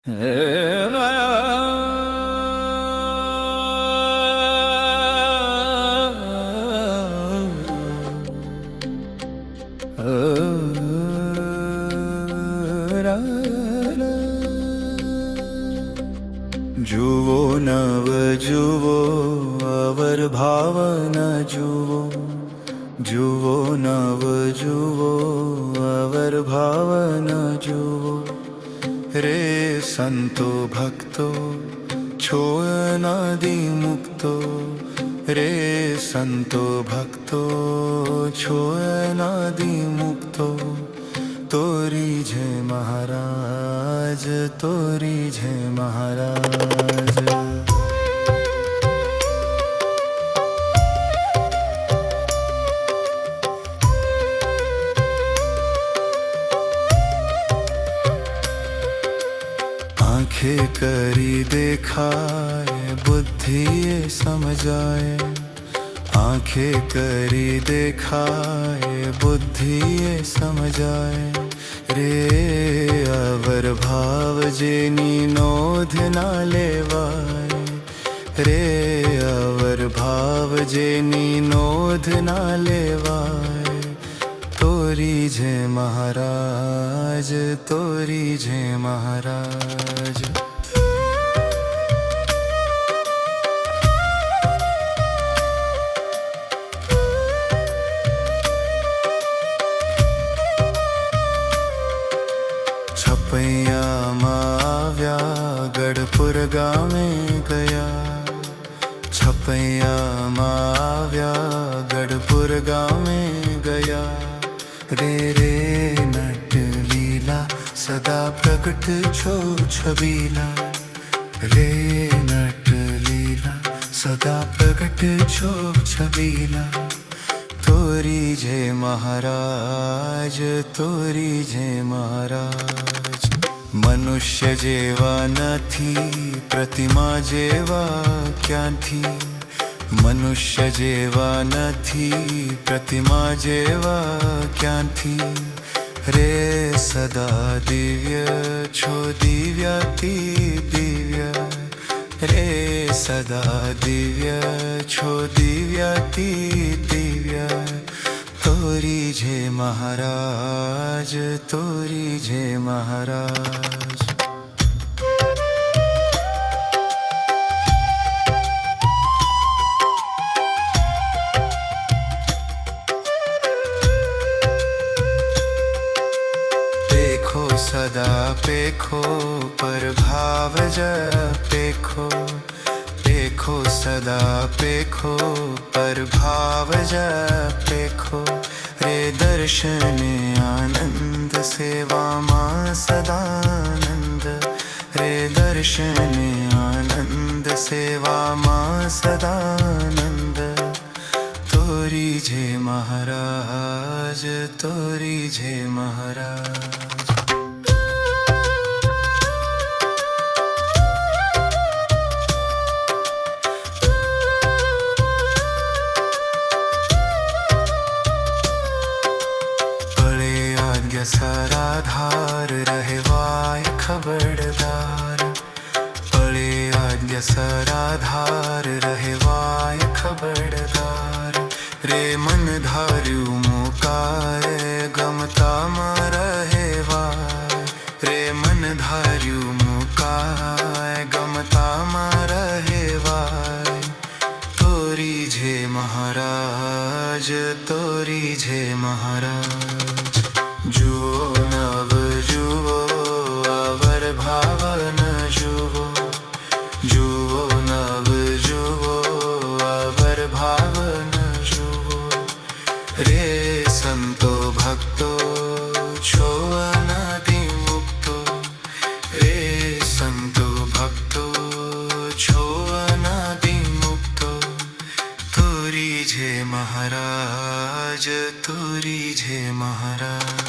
जुवो नव जुवो अवर भावना जुवो जुवो नव जुवो अवर भावना जुवो रे संतो भक्तो छो अनादि मुक्तो रे संतो भक्तो छो अनादि मुक्तो तोरी जय महाराज तोरी जय महाराज। आंखें करी देखाए बुद्धि ये समझाए आंखें करी देखाए बुद्धि ये समझाए रे अवर भाव जेनी नोध ना लेवाए रे अवर भाव जेनी नोध ना लेवाए तोरी जय महाराज तोरी जय महाराज। छपैया माव्या गढ़पुर गाँव गया छपैया माव्या गढ़पुर गाँव गया रे रे नट लीला सदा प्रकट छो छबीला रे नट लीला सदा प्रकट छो छबीला तोरी जय महाराज तोरी जय महाराज। मनुष्य जेवा नथी प्रतिमा जेवा क्यांथी मनुष्य जेवा नथी प्रतिमा जेवा क्यांथी रे सदा दिव्य छो दिव्याति दिव्य रे सदा दिव्य छो दिव्याति दिव्य तोरी जय महाराज तोरी जय महाराज। पेखो सदा पेखो पर भाव पेखो पेखो सदा पेखो पर भाव पेखो रे दर्शन आनंद सेवा माँ सदानंद रे दर्शन आनंद सेवा माँ सदानंद तोरी जय महाराज तोरी जय महाराज। सराधार रहवाय खबरदार पड़े आज्ञा सराधार रहवाय खबरदार रे मन धार्यु मुकाय गमता रहेवाय रे मन धार्यु मुकाय गमता रहेवाय तोरी जय महाराज तोरी जय महाराज। जुवो नव जुवो अवर भावन जुवो जुवो नव जुवो अवर भावन जुवो रे संतो भक्तो छो अनादि मुक्तो रे संतो भक्तो छो अनादि मुक्तो तोरी जय महाराज तोरी जय महाराज।